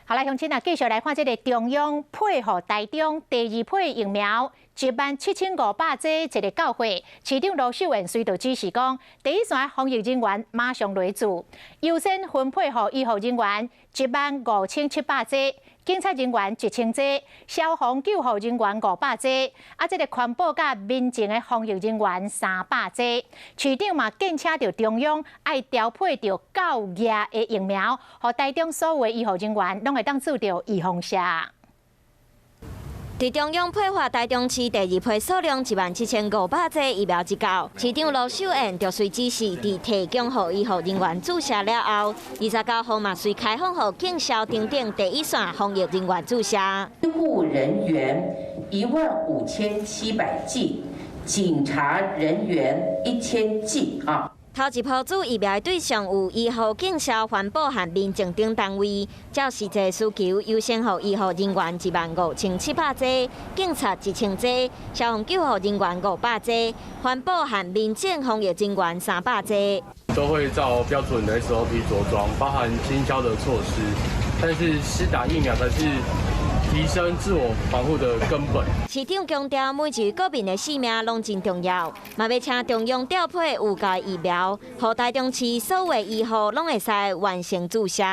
好啦，乡亲啊，继续来看这个中央配合台中第二批疫苗17500剂一个到货，市长罗秀燕随着指示讲，第一线防疫人员马上入住，优先分配给医护人员15700剂。 警察人员1000剂，消防救护人员500剂，这个环保甲民情的防疫人员300剂。市长嘛建请着中央爱调配着够额的疫苗，和台中所有的医护人员拢会当做着预防射。 伫中央配发台中市第二批数量17500剂疫苗之后，市长罗秀燕就随指示，伫提供予医护人员注射了后，29号嘛随开放予警消等等第一线防疫人员注射。医护人员15700剂，警察人员1000剂啊。 头一波注疫苗的对象有医护、警消、环保和民政等单位，照实际需求优先予医护人员15700剂，警察1000剂，消防救护人员500剂，环保和民政防疫人员300剂。都会照标准的 SOP 着装，包含清消的措施，但是施打疫苗才是 提升自我防护的根本。市长强调，每一个国民的性命拢真重要，嘛要请中央调配有价疫苗，予台中市所有医护拢会使完成注射。